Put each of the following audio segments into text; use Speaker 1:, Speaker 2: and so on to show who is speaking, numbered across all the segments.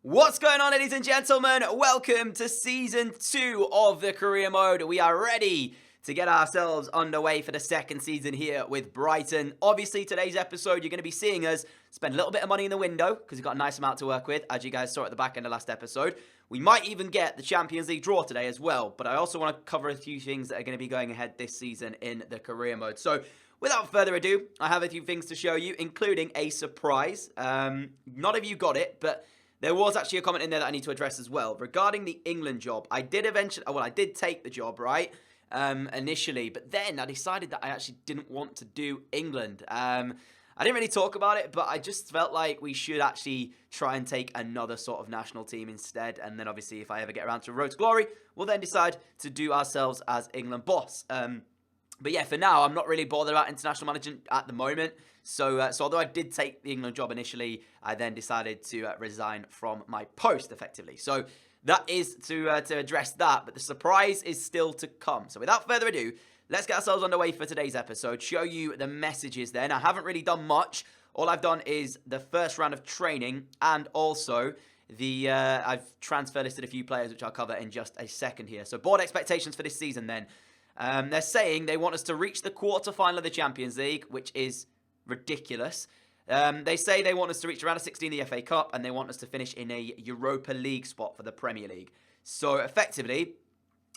Speaker 1: What's going on, ladies and gentlemen? Welcome to Season 2 of the Career Mode. We are ready to get ourselves underway for the second season here with Brighton. Obviously, today's episode, you're going to be seeing us spend a little bit of money in the window because we've got a nice amount to work with, as you guys saw at the back end of last episode. We might even get the Champions League draw today as well, but I also want to cover a few things that are going to be going ahead this season in the Career Mode. So, without further ado, I have a few things to show you, including a surprise. None of you got it, but there was actually a comment in there that I need to address as well. Regarding the England job, I did take the job, right, initially, but then I decided that I actually didn't want to do England. I didn't really talk about it, but I just felt like we should actually try and take another sort of national team instead, and then obviously if I ever get around to Road to Glory, we'll then decide to do ourselves as England boss. But yeah, for now, I'm not really bothered about international management at the moment. So although I did take the England job initially, I then decided to resign from my post, effectively. So that is to address that, but the surprise is still to come. So without further ado, let's get ourselves underway for today's episode, show you the messages then. I haven't really done much. All I've done is the first round of training, and also I've transfer listed a few players, which I'll cover in just a second here. So board expectations for this season then. They're saying they want us to reach the quarterfinal of the Champions League, which is ridiculous. They say they want us to reach the round of 16 of the FA Cup, and they want us to finish in a Europa League spot for the Premier League. So effectively,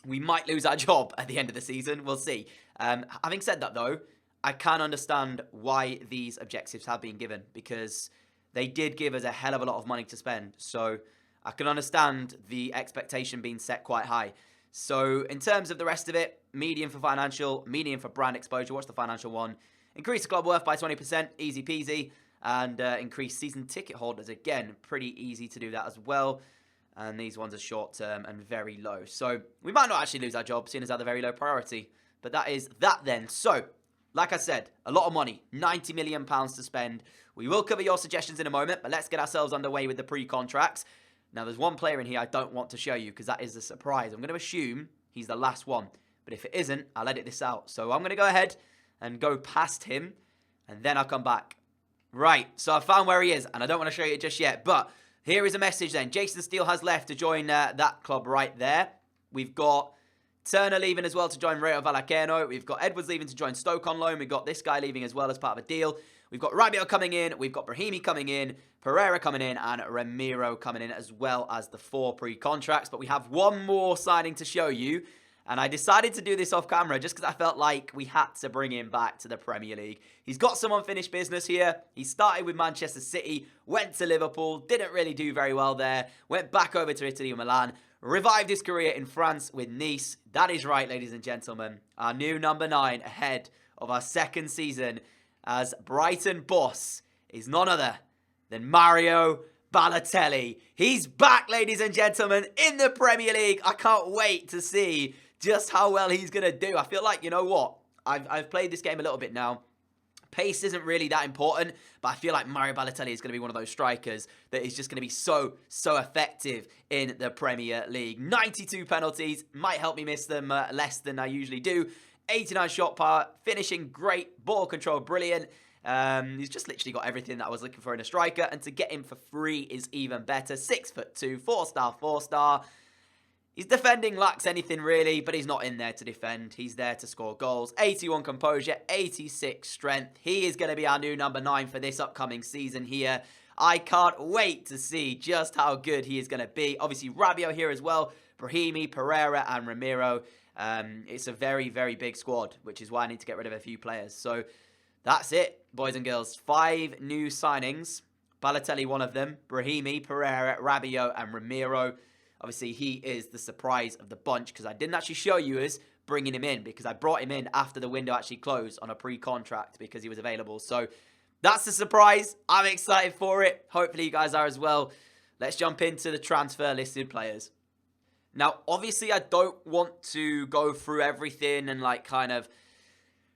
Speaker 1: we might lose our job at the end of the season. We'll see. Having said that, though, I can understand why these objectives have been given, because they did give us a hell of a lot of money to spend. So I can understand the expectation being set quite high. So in terms of the rest of it, medium for financial, medium for brand exposure. What's the financial one? Increase the club worth by 20%, easy peasy. And increase season ticket holders. Again, pretty easy to do that as well. And these ones are short term and very low. So we might not actually lose our job, seeing as they're very low priority. But that is that then. So, like I said, a lot of money, £90 million to spend. We will cover your suggestions in a moment, but let's get ourselves underway with the pre-contracts. Now, there's one player in here I don't want to show you because that is a surprise. I'm going to assume he's the last one. But if it isn't, I'll edit this out. So I'm going to go ahead and go past him, and then I'll come back. Right, so I found where he is, and I don't want to show you it just yet. But here is a message then. Jason Steele has left to join that club right there. We've got Turner leaving as well to join Rayo Vallecano. We've got Edwards leaving to join Stoke on loan. We've got this guy leaving as well as part of a deal. We've got Rabiot coming in. We've got Brahimi coming in. Pereira coming in. And Ramiro coming in, as well as the 4 pre-contracts. But we have one more signing to show you. And I decided to do this off camera just because I felt like we had to bring him back to the Premier League. He's got some unfinished business here. He started with Manchester City, went to Liverpool, didn't really do very well there, went back over to Italy and Milan, revived his career in France with Nice. That is right, ladies and gentlemen. Our new number 9 ahead of our second season as Brighton boss is none other than Mario Balotelli. He's back, ladies and gentlemen, in the Premier League. I can't wait to see just how well he's going to do. I feel like, you know what? I've played this game a little bit now. Pace isn't really that important, but I feel like Mario Balotelli is going to be one of those strikers that is just going to be so effective in the Premier League. 92 penalties, might help me miss them less than I usually do. 89 shot power, finishing great, ball control brilliant. He's just literally got everything that I was looking for in a striker, and to get him for free is even better. 6'2", 4-star, 4-star. His defending lacks anything really, but he's not in there to defend. He's there to score goals. 81 composure, 86 strength. He is going to be our new number 9 for this upcoming season here. I can't wait to see just how good he is going to be. Obviously, Rabiot here as well. Brahimi, Pereira, and Ramiro. It's a very, very big squad, which is why I need to get rid of a few players. So that's it, boys and girls. 5 new signings. Balotelli, one of them. Brahimi, Pereira, Rabiot, and Ramiro. Obviously, he is the surprise of the bunch because I didn't actually show you us bringing him in because I brought him in after the window actually closed on a pre-contract because he was available. So that's the surprise. I'm excited for it. Hopefully, you guys are as well. Let's jump into the transfer listed players. Now, obviously, I don't want to go through everything and like kind of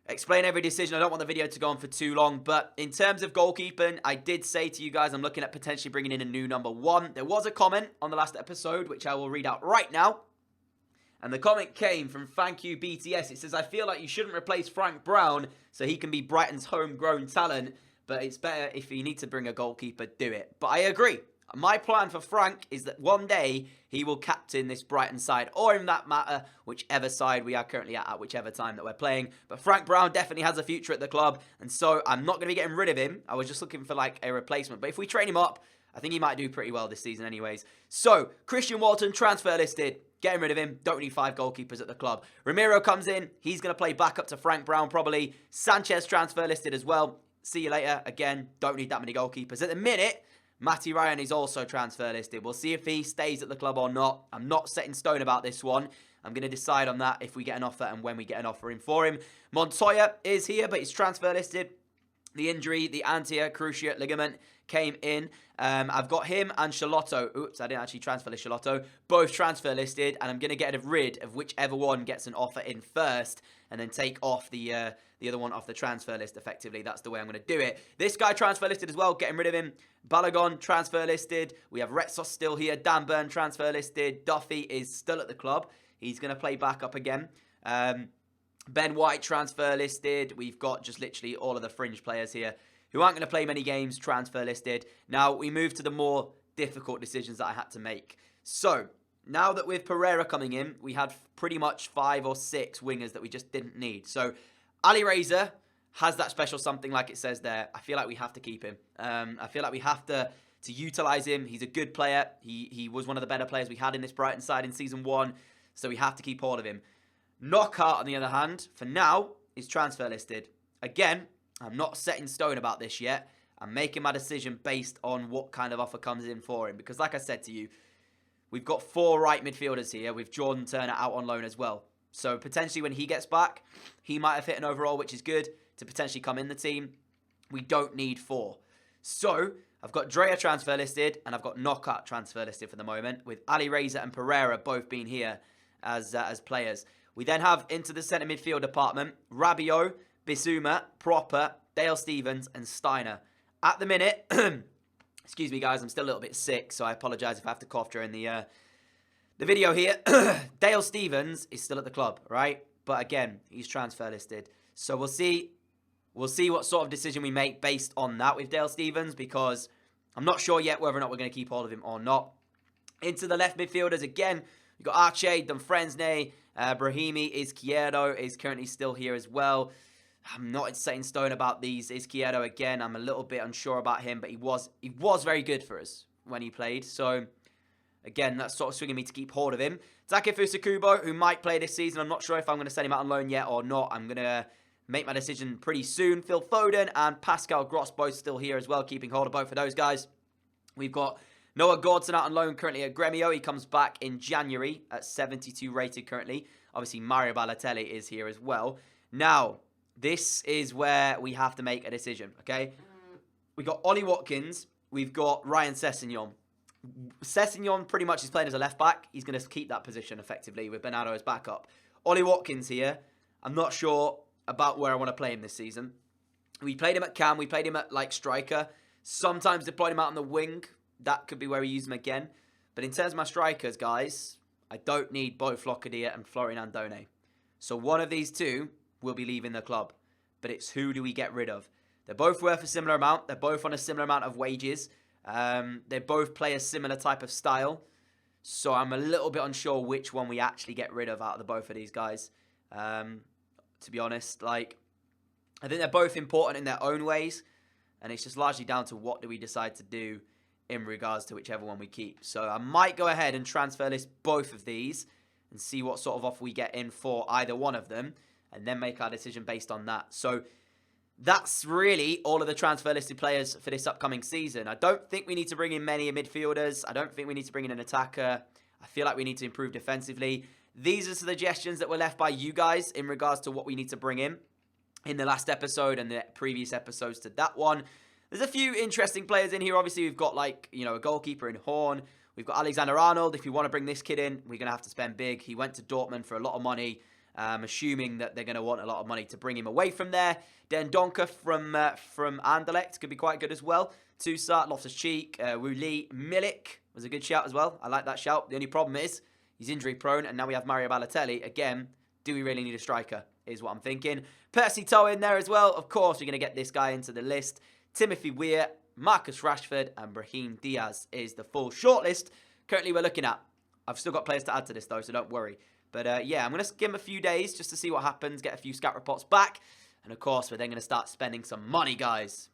Speaker 1: explain every decision. I don't want the video to go on for too long, but in terms of goalkeeping, I did say to you guys I'm looking at potentially bringing in a new number 1. There was a comment on the last episode, which I will read out right now. And the comment came from Thank You BTS. It says, I feel like you shouldn't replace Frank Brown so he can be Brighton's homegrown talent, but it's better if you need to bring a goalkeeper, do it. But I agree. My plan for Frank is that one day he will captain this Brighton side, or in that matter, whichever side we are currently at whichever time that we're playing. But Frank Brown definitely has a future at the club, and so I'm not going to be getting rid of him. I was just looking for like a replacement. But if we train him up, I think he might do pretty well this season anyways. So, Christian Walton, transfer listed. Getting rid of him. Don't need 5 goalkeepers at the club. Ramiro comes in. He's going to play back up to Frank Brown probably. Sanchez transfer listed as well. See you later. Again, don't need that many goalkeepers. At the minute, Matty Ryan is also transfer listed. We'll see if he stays at the club or not. I'm not set in stone about this one. I'm going to decide on that if we get an offer and when we get an offer in for him. Montoya is here, but he's transfer listed. The injury, the anterior cruciate ligament came in. I've got him and Charlotto. Oops, I didn't actually transfer list Charlotto. Both transfer listed, and I'm going to get rid of whichever one gets an offer in first, and then take off the other one off the transfer list effectively. That's the way I'm going to do it. This guy transfer listed as well, getting rid of him. Balogun transfer listed. We have Retsos still here. Dan Burn transfer listed. Duffy is still at the club. He's going to play back up again. Ben White transfer listed. We've got just literally all of the fringe players here who aren't going to play many games transfer listed. Now we move to the more difficult decisions that I had to make. So now that with Pereira coming in, we had pretty much 5 or 6 wingers that we just didn't need. So Ali Reza has that special something like it says there. I feel like we have to keep him. I feel like we have to utilise him. He's a good player. He was one of the better players we had in this Brighton side in Season 1. So we have to keep hold of him. Knockout, on the other hand, for now, is transfer listed. Again, I'm not set in stone about this yet. I'm making my decision based on what kind of offer comes in for him. Because like I said to you, we've got 4 right midfielders here with Jordan Turner out on loan as well. So potentially when he gets back, he might have hit an overall, which is good, to potentially come in the team. We don't need 4. So I've got Drea transfer listed, and I've got Knockout transfer listed for the moment, with Ali Reza and Pereira both being here as players. We then have into the centre midfield department, Rabiot, Bissouma, Proper, Dale Stephens, and Steiner. At the minute, excuse me guys, I'm still a little bit sick, so I apologise if I have to cough during the video here. Dale Stephens is still at the club, right? But again, he's transfer listed. So we'll see what sort of decision we make based on that with Dale Stephens, because I'm not sure yet whether or not we're going to keep hold of him or not. Into the left midfielders again, we've got Arche, Dumfresne, Brahimi, Izquierdo is currently still here as well. I'm not set in stone about these. Izquierdo, again, I'm a little bit unsure about him, but he was very good for us when he played. So, again, that's sort of swinging me to keep hold of him. Take Fusakubo, who might play this season. I'm not sure if I'm going to send him out on loan yet or not. I'm going to make my decision pretty soon. Phil Foden and Pascal Gross both still here as well, keeping hold of both of those guys. We've got Noah Gordon out on loan currently at Gremio. He comes back in January at 72 rated currently. Obviously, Mario Balotelli is here as well. Now, this is where we have to make a decision, okay? We've got Ollie Watkins. We've got Ryan Sessegnon. Sessegnon pretty much is playing as a left-back. He's going to keep that position effectively with Bernardo as backup. Ollie Watkins here. I'm not sure about where I want to play him this season. We played him at cam. We played him at, like, striker. Sometimes deployed him out on the wing. That could be where we use him again. But in terms of my strikers, guys, I don't need both Locadia and Florian Andone. So one of these two will be leaving the club. But it's who do we get rid of? They're both worth a similar amount. They're both on a similar amount of wages. They both play a similar type of style. So I'm a little bit unsure which one we actually get rid of out of the both of these guys. To be honest, like, I think they're both important in their own ways. And it's just largely down to what do we decide to do in regards to whichever one we keep. So I might go ahead and transfer list both of these and see what sort of offer we get in for either one of them, and then make our decision based on that. So that's really all of the transfer listed players for this upcoming season. I don't think we need to bring in many midfielders. I don't think we need to bring in an attacker. I feel like we need to improve defensively. These are suggestions that were left by you guys in regards to what we need to bring in the last episode and the previous episodes to that one. There's a few interesting players in here. Obviously, we've got, like, you know, a goalkeeper in Horn. We've got Alexander Arnold. If you want to bring this kid in, we're going to have to spend big. He went to Dortmund for a lot of money. Assuming that they're going to want a lot of money to bring him away from there. Den Donker from Anderlecht could be quite good as well. Toussaint, Loftus-Cheek, Woolley, Milik was a good shout as well. I like that shout. The only problem is he's injury prone, and now we have Mario Balotelli. Again, do we really need a striker is what I'm thinking. Percy Toe in there as well. Of course, we're going to get this guy into the list. Timothy Weir, Marcus Rashford, and Brahim Diaz is the full shortlist. Currently, we're looking at. I've still got players to add to this, though, so don't worry. But, yeah, I'm going to give him a few days just to see what happens, get a few scout reports back. And, of course, we're then going to start spending some money, guys.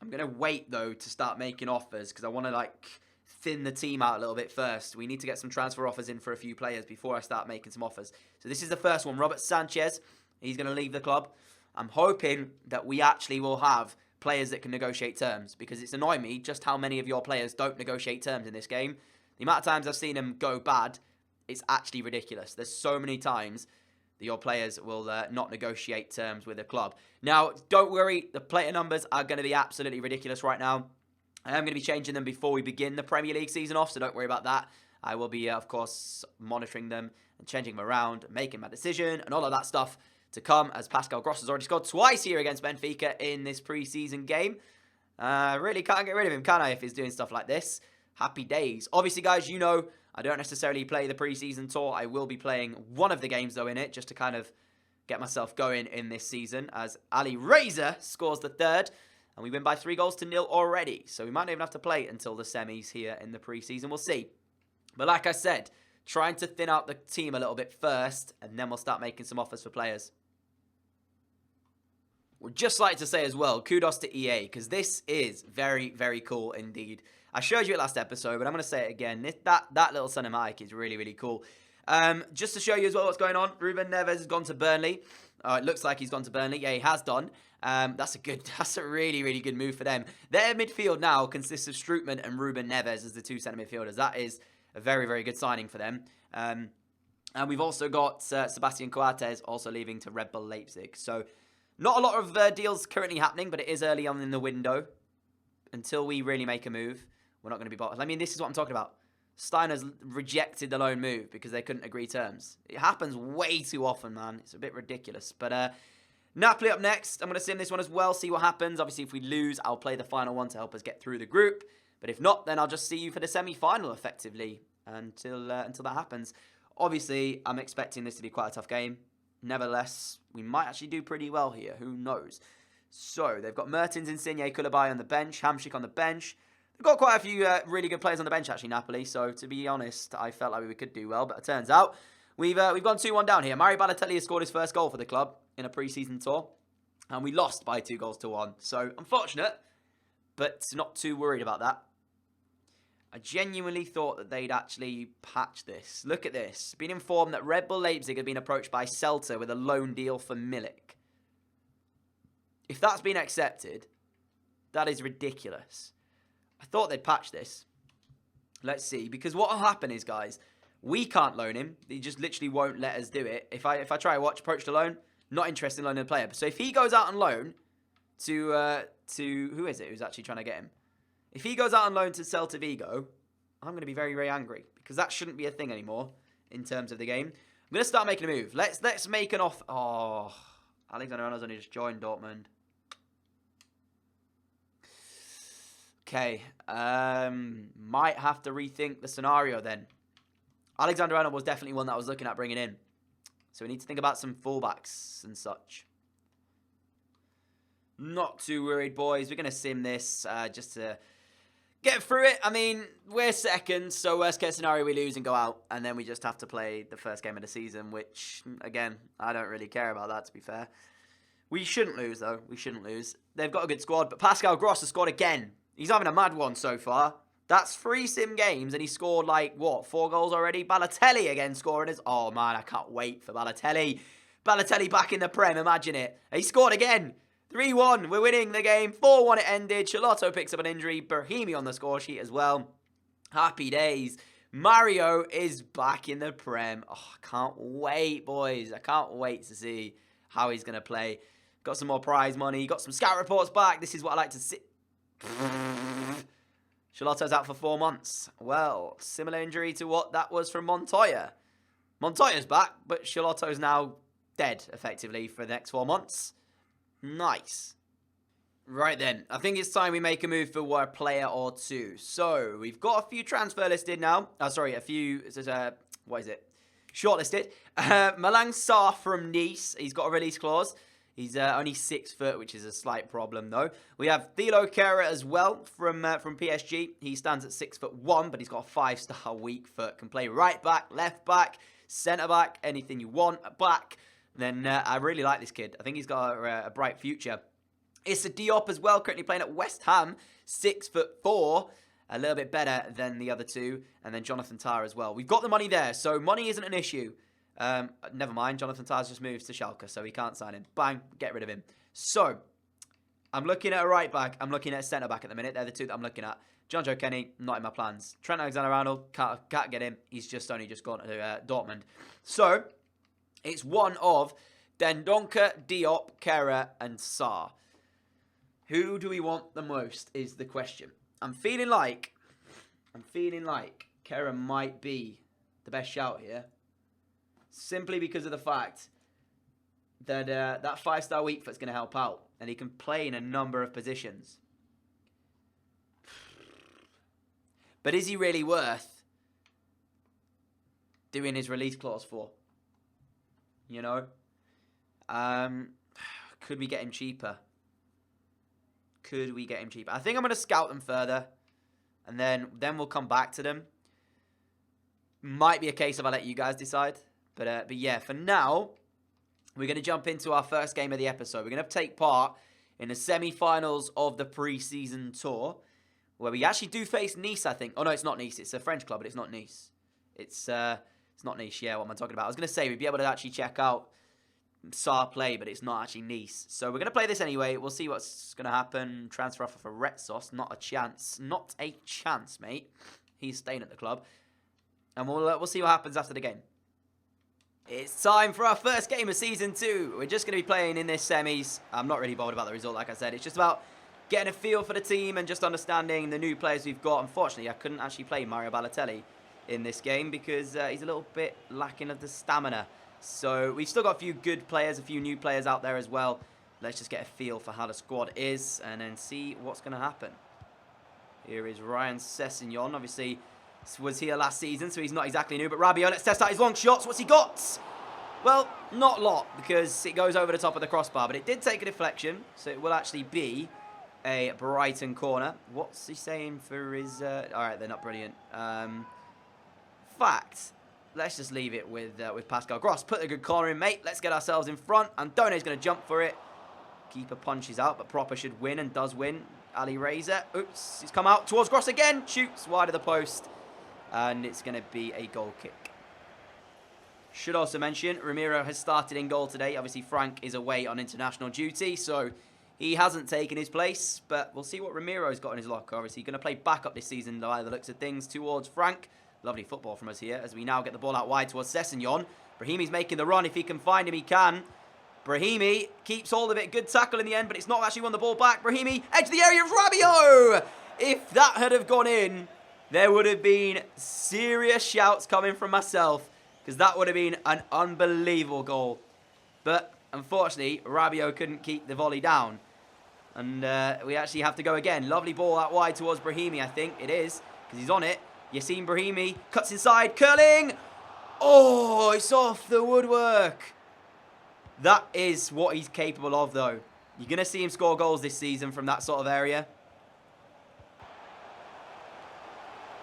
Speaker 1: I'm going to wait, though, to start making offers because I want to, like, thin the team out a little bit first. We need to get some transfer offers in for a few players before I start making some offers. So this is the first one. Robert Sanchez, he's going to leave the club. I'm hoping that we actually will have players that can negotiate terms because it's annoying me just how many of your players don't negotiate terms in this game. The amount of times I've seen them go bad, it's actually ridiculous. There's so many times that your players will not negotiate terms with a club. Now, don't worry, the player numbers are going to be absolutely ridiculous right now. I am going to be changing them before we begin the Premier League season off, so don't worry about that. I will be, of course, monitoring them and changing them around, making my decision, and all of that stuff to come, as Pascal Gross has already scored twice here against Benfica in this pre-season game. Really can't get rid of him, can I, if he's doing stuff like this? Happy days. Obviously, guys, you know I don't necessarily play the pre-season tour. I will be playing one of the games, though, in it, just to kind of get myself going in this season, as Ali Razor scores the third. And we win by 3-0 already. So we might not even have to play until the semis here in the preseason. We'll see. But like I said, trying to thin out the team a little bit first. And then we'll start making some offers for players. Would just like to say as well, kudos to EA. Because this is very, very cool indeed. I showed you it last episode, but I'm going to say it again. That little cinematic is really, really cool. Just to show you as well what's going on. Ruben Neves has gone to Burnley. It looks like he's gone to Burnley. Yeah, he has done. That's a really, really good move for them. Their midfield now consists of Strootman and Ruben Neves as the two centre midfielders. That is a very, very good signing for them. And we've also got Sebastian Coates also leaving to Red Bull Leipzig. So not a lot of deals currently happening, but it is early on in the window. Until we really make a move, we're not going to be bothered. I mean, this is what I'm talking about. Steiner's rejected the loan move because they couldn't agree terms. It happens way too often, man. It's a bit ridiculous. But Napoli up next. I'm going to sim this one as well, see what happens. Obviously, if we lose, I'll play the final one to help us get through the group. But if not, then I'll just see you for the semi-final, effectively, until that happens. Obviously, I'm expecting this to be quite a tough game. Nevertheless, we might actually do pretty well here. Who knows? So, they've got Mertens, Insigne, Koulibaly on the bench. Hamsik on the bench. They've got quite a few really good players on the bench, actually, Napoli. So, to be honest, I felt like we could do well. But it turns out we've gone 2-1 down here. Mario Balotelli has scored his first goal for the club in a pre-season tour. And we lost by 2-1. So, unfortunate. But not too worried about that. I genuinely thought that they'd actually patch this. Look at this. Been informed that Red Bull Leipzig have been approached by Celta with a loan deal for Milik. If that's been accepted, that is ridiculous. I thought they'd patch this. Let's see. Because what will happen is, guys, we can't loan him. They just literally won't let us do it. If I try to watch approach to loan, not interested in loaning a player. So if he goes out on loan to who is it who's actually trying to get him? If he goes out on loan to Celta Vigo, I'm going to be very, very angry. Because that shouldn't be a thing anymore in terms of the game. I'm going to start making a move. Let's make an off. Oh, Alexander Arnold's only just joined Dortmund. Okay, might have to rethink the scenario then. Alexander Arnold was definitely one that I was looking at bringing in. So we need to think about some fullbacks and such. Not too worried, boys. We're going to sim this just to get through it. I mean, we're second, so worst case scenario, we lose and go out. And then we just have to play the first game of the season, which, again, I don't really care about that, to be fair. We shouldn't lose, though. We shouldn't lose. They've got a good squad, but Pascal Gross has scored again. He's having a mad one so far. That's 3 sim games, and he scored, like, what, 4 goals already? Balotelli again scoring his... Oh, man, I can't wait for Balotelli. Balotelli back in the Prem, imagine it. He scored again. 3-1, we're winning the game. 4-1 it ended. Charlotto picks up an injury. Brahimi on the score sheet as well. Happy days. Mario is back in the Prem. Oh, I can't wait, boys. I can't wait to see how he's going to play. Got some more prize money. Got some scout reports back. This is what I like to see. Charlotto's out for 4 months. Well, similar injury to what that was from Montoya. Montoya's back, but Charlotto's now dead, effectively, for the next 4 months. Nice. Right then, I think it's time we make a move for a player or two. So, we've got a few transfer listed now. Oh, sorry, a few, what is it? Shortlisted. Malang Sarr from Nice. He's got a release clause. He's only 6 foot, which is a slight problem, though. We have Thilo Kehrer as well from PSG. He stands at 6'1", but he's got a 5-star weak foot. Can play right back, left back, centre back, anything you want. Back. Then I really like this kid. I think he's got a bright future. Issa Diop as well, currently playing at West Ham, 6'4". A little bit better than the other two. And then Jonathan Tah as well. We've got the money there, so money isn't an issue. Never mind, Jonathan Tah just moves to Schalke, so he can't sign him. Bang, get rid of him. So, I'm looking at a right back. I'm looking at a centre back at the minute. They're the two that I'm looking at. John Joe Kenny, not in my plans. Trent Alexander-Arnold, can't get him. He's only just gone to Dortmund. So, it's one of Dendoncker, Diop, Kehrer, and Sarr. Who do we want the most is the question. I'm feeling like Kehrer might be the best shout here. Simply because of the fact that that 5-star weak foot's going to help out. And he can play in a number of positions. But is he really worth doing his release clause for? You know? Could we get him cheaper? I think I'm going to scout them further. And then we'll come back to them. Might be a case of I'll let you guys decide. But yeah, for now, we're going to jump into our first game of the episode. We're going to take part in the semi-finals of the pre-season tour, where we actually do face Nice, I think. Oh, no, it's not Nice. It's a French club, but it's not Nice. It's not Nice, yeah, what am I talking about? I was going to say, we'd be able to actually check out Sarr play, but it's not actually Nice. So we're going to play this anyway. We'll see what's going to happen. Transfer offer for Retsos. Not a chance. Not a chance, mate. He's staying at the club. And we'll see what happens after the game. It's time for our first game of Season 2. We're just going to be playing in this semis. I'm not really bothered about the result, like I said. It's just about getting a feel for the team and just understanding the new players we've got. Unfortunately, I couldn't actually play Mario Balotelli in this game because he's a little bit lacking of the stamina. So we've still got a few good players, a few new players out there as well. Let's just get a feel for how the squad is and then see what's going to happen. Here is Ryan Sessegnon. Obviously, was here last season, so he's not exactly new. But Rabiot, let's test out his long shots. What's he got? Well, not a lot, because it goes over the top of the crossbar. But it did take a deflection, so it will actually be a Brighton corner. What's he saying for his... all right, they're not brilliant. Fact, let's just leave it with Pascal Gross. Put a good corner in, mate. Let's get ourselves in front. Andone's going to jump for it. Keeper punches out, but Proper should win and does win. Ali Reza. Oops, he's come out towards Gross again. Shoots wide of the post. And it's going to be a goal kick. Should also mention, Ramiro has started in goal today. Obviously, Frank is away on international duty, so he hasn't taken his place. But we'll see what Ramiro's got in his locker. Obviously, going to play backup this season by the looks of things towards Frank. Lovely football from us here as we now get the ball out wide towards Sessegnon. Brahimi's making the run. If he can find him, he can. Brahimi keeps hold of it. Good tackle in the end, but it's not actually won the ball back. Brahimi, edge of the area of Rabiot! If that had have gone in, there would have been serious shouts coming from myself, because that would have been an unbelievable goal. But unfortunately, Rabiot couldn't keep the volley down. And we actually have to go again. Lovely ball out wide towards Brahimi, I think it is, because he's on it. Yassine Brahimi cuts inside, curling. Oh, it's off the woodwork. That is what he's capable of, though. You're going to see him score goals this season from that sort of area.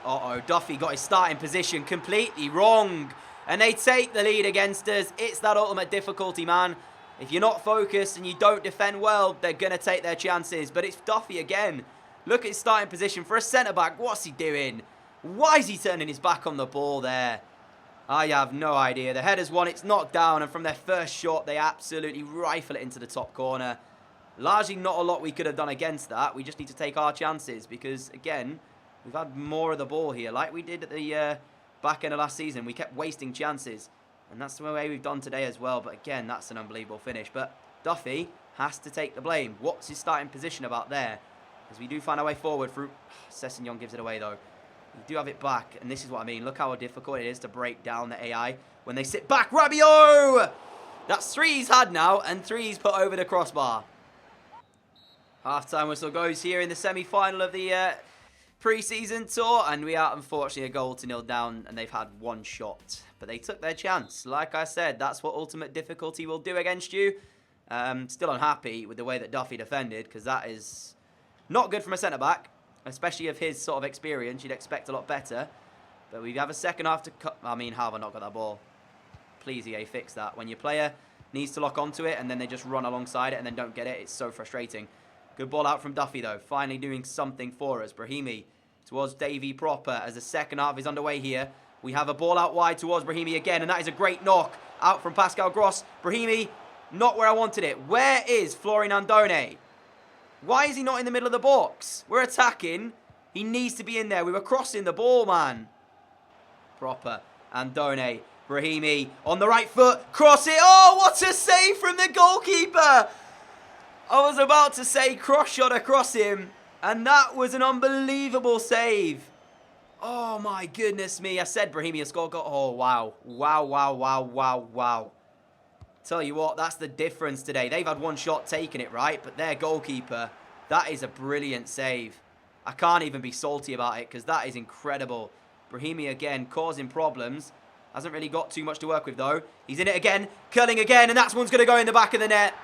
Speaker 1: Uh-oh, Duffy got his starting position completely wrong. And they take the lead against us. It's that ultimate difficulty, man. If you're not focused and you don't defend well, they're going to take their chances. But it's Duffy again. Look at his starting position for a centre-back. What's he doing? Why is he turning his back on the ball there? I have no idea. The header's won. It's knocked down. And from their first shot, they absolutely rifle it into the top corner. Largely not a lot we could have done against that. We just need to take our chances because, again, we've had more of the ball here. Like we did at the back end of last season. We kept wasting chances. And that's the way we've done today as well. But again, that's an unbelievable finish. But Duffy has to take the blame. What's his starting position about there? As we do find our way forward through... Sessegnon gives it away, though. We do have it back. And this is what I mean. Look how difficult it is to break down the AI when they sit back. Rabiot! That's 3 he's had now. And 3 he's put over the crossbar. Half-time whistle goes here in the semi-final of the... pre-season tour, and we are unfortunately a 0-0 down, and they've had 1 shot, but they took their chance. Like I said, that's what ultimate difficulty will do against you, Still unhappy with the way that Duffy defended, because that is not good from a centre-back, especially of his sort of experience. You'd expect a lot better. But we have a second half to cut. I mean, how have I not got that ball? Please, EA, fix that. When your player needs to lock onto it and then they just run alongside it and then don't get it, it's so frustrating. Good ball out from Duffy, though. Finally doing something for us. Brahimi towards Davy proper as the second half is underway here. We have a ball out wide towards Brahimi again, and that is a great knock out from Pascal Gross. Brahimi, not where I wanted it. Where is Florian Andone? Why is he not in the middle of the box? We're attacking. He needs to be in there. We were crossing the ball, man. Proper. Andone. Brahimi on the right foot. Cross it. Oh, what a save from the goalkeeper. I was about to say cross shot across him, and that was an unbelievable save. Oh, my goodness me. I said Brahimi has scored goal. Oh, wow. Wow, wow, wow, wow, wow. Tell you what, that's the difference today. They've had one shot taking it, right? But their goalkeeper, that is a brilliant save. I can't even be salty about it because that is incredible. Brahimi again causing problems. Hasn't really got too much to work with, though. He's in it again, curling again, and that one's going to go in the back of the net.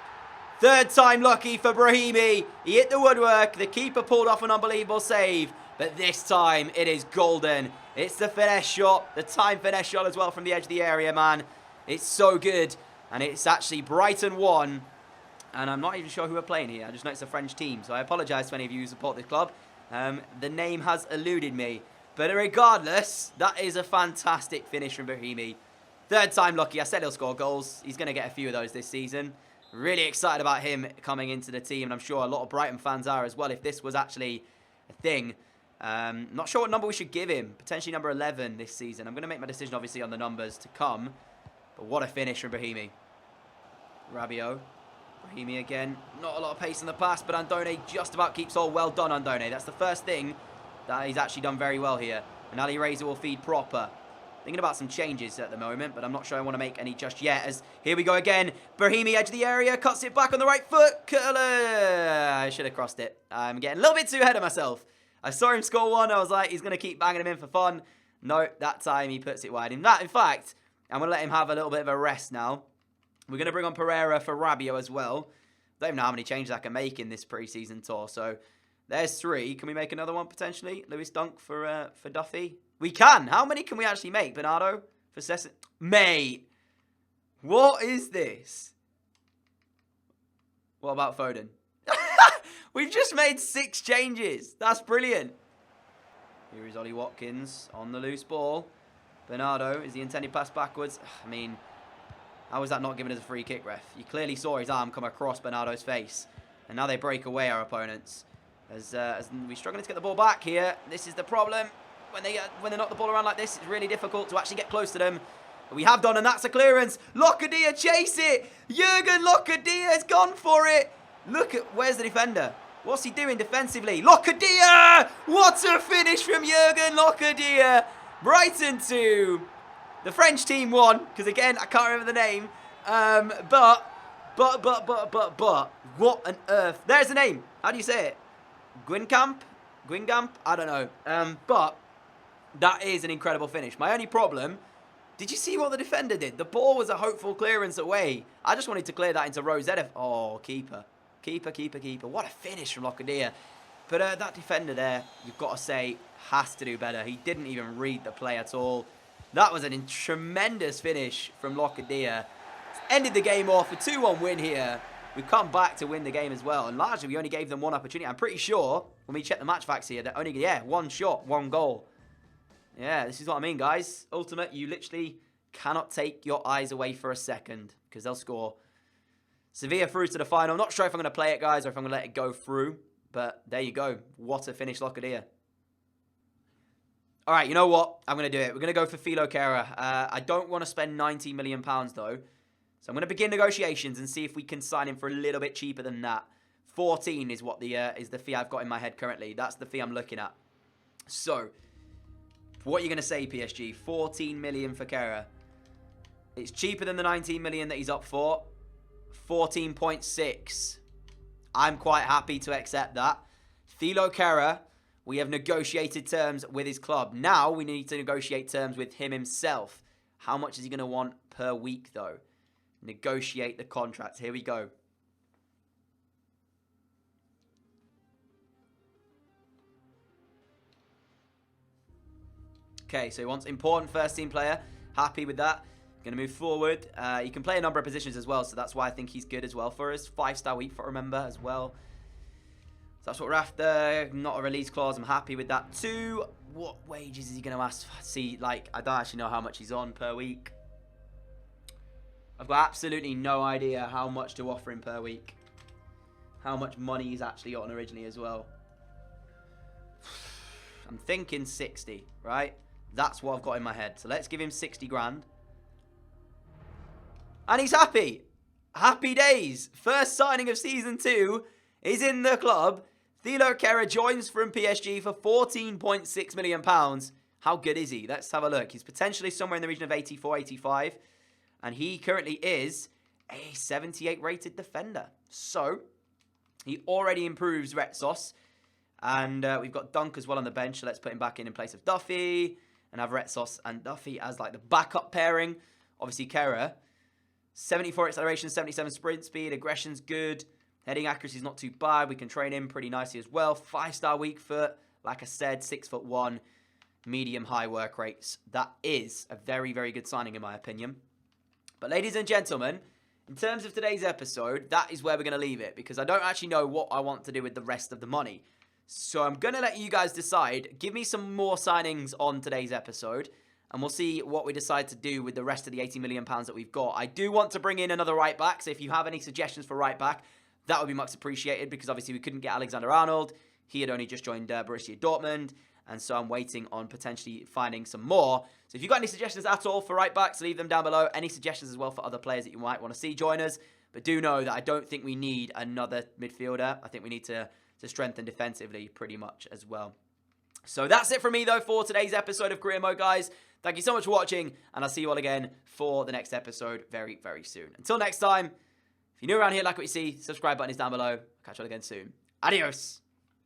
Speaker 1: Third time lucky for Brahimi. He hit the woodwork. The keeper pulled off an unbelievable save. But this time, it is golden. It's the finesse shot. The time finesse shot as well from the edge of the area, man. It's so good. And it's actually Brighton 1. And I'm not even sure who we're playing here. I just know it's a French team. So I apologise to any of you who support this club. The name has eluded me. But regardless, that is a fantastic finish from Brahimi. Third time lucky. I said he'll score goals. He's going to get a few of those this season. Really excited about him coming into the team. And I'm sure a lot of Brighton fans are as well if this was actually a thing. Not sure what number we should give him. Potentially number 11 this season. I'm going to make my decision, obviously, on the numbers to come. But what a finish from Brahimi. Rabiot. Brahimi again. Not a lot of pace in the pass, but Andone just about keeps all. Well done, Andone. That's the first thing that he's actually done very well here. And Ali Reza will feed proper. Thinking about some changes at the moment, but I'm not sure I want to make any just yet. As here we go again. Brahimi, edge of the area, cuts it back on the right foot. Curler. I should have crossed it. I'm getting a little bit too ahead of myself. I saw him score one. I was like, he's going to keep banging him in for fun. No, that time he puts it wide. In fact, I'm going to let him have a little bit of a rest now. We're going to bring on Pereira for Rabiot as well. Don't even know how many changes I can make in this pre-season tour. So there's 3. Can we make another one potentially? Lewis Dunk for Duffy. We can. How many can we actually make? Bernardo for Cesar. Mate, what is this? What about Foden? We've just made 6 changes. That's brilliant. Here is Ollie Watkins on the loose ball. Bernardo is the intended pass backwards. I mean, how was that not given as a free kick, ref? You clearly saw his arm come across Bernardo's face. And now they break away, our opponents. As we're struggling to get the ball back here. This is the problem. When they knock the ball around like this, it's really difficult to actually get close to them. But we have done, and that's a clearance. Locadia chase it. Jurgen Locadia has gone for it. Look at, where's the defender? What's he doing defensively? Locadia! What a finish from Jurgen Locadia. Brighton 2. The French team 1. Because again, I can't remember the name. But, what on earth? There's the name. How do you say it? Guingamp? I don't know. But that is an incredible finish. My only problem, did you see what the defender did? The ball was a hopeful clearance away. I just wanted to clear that into Rosetta. Oh, keeper. Keeper. What a finish from Locadia. But that defender there, you've got to say, has to do better. He didn't even read the play at all. That was a tremendous finish from Locadia. Ended the game off, a 2-1 win here. We've come back to win the game as well. And largely, we only gave them one opportunity. I'm pretty sure, when we check the match facts here, that only, one shot, 1 goal. Yeah, this is what I mean, guys. Ultimate, you literally cannot take your eyes away for a second because they'll score. Sevilla through to the final. I'm not sure if I'm going to play it, guys, or if I'm going to let it go through. But there you go. What a finish, Locadia. All right, you know what? I'm going to do it. We're going to go for Philo Kehrer. I don't want to spend £90 million, though. So I'm going to begin negotiations and see if we can sign him for a little bit cheaper than that. 14 is what is the fee I've got in my head currently. That's the fee I'm looking at. So, what are you going to say, PSG? 14 million for Kehrer. It's cheaper than the 19 million that he's up for. 14.6. I'm quite happy to accept that. Philo Kehrer, we have negotiated terms with his club. Now we need to negotiate terms with him himself. How much is he going to want per week, though? Negotiate the contract. Here we go. Okay, so he wants important first-team player. Happy with that. Going to move forward. He can play a number of positions as well, so that's why I think he's good as well for us. 5-star weak foot, remember, as well. So that's what we're after. Not a release clause. I'm happy with that too. What wages is he going to ask? See, like, I don't actually know how much he's on per week. I've got absolutely no idea how much to offer him per week. How much money he's actually on originally as well. I'm thinking 60, right? That's what I've got in my head. So let's give him 60 grand. And he's happy. Happy days. First signing of Season 2 is in the club. Thilo Kehrer joins from PSG for £14.6 million. How good is he? Let's have a look. He's potentially somewhere in the region of 84, 85. And he currently is a 78 rated defender. So, he already improves Retsos. And we've got Dunk as well on the bench. So let's put him back in place of Duffy. And have Retsos and Duffy as like the backup pairing. Obviously, Kehrer. 74 acceleration, 77 sprint speed. Aggression's good. Heading accuracy is not too bad. We can train him pretty nicely as well. 5-star weak foot. Like I said, 6'1". Medium high work rates. That is a very, very good signing in my opinion. But ladies and gentlemen, in terms of today's episode, that is where we're going to leave it. Because I don't actually know what I want to do with the rest of the money. So I'm going to let you guys decide. Give me some more signings on today's episode. And we'll see what we decide to do with the rest of the £80 million that we've got. I do want to bring in another right back. So if you have any suggestions for right back, that would be much appreciated. Because obviously we couldn't get Alexander-Arnold. He had only just joined Borussia Dortmund. And so I'm waiting on potentially finding some more. So if you've got any suggestions at all for right backs, leave them down below. Any suggestions as well for other players that you might want to see join us. But do know that I don't think we need another midfielder. I think we need to strengthen defensively pretty much as well. So that's it from me, though, for today's episode of Career Mode, guys. Thank you so much for watching, and I'll see you all again for the next episode very, very soon. Until next time, if you're new around here, like what you see, subscribe button is down below. Catch you all again soon. Adios.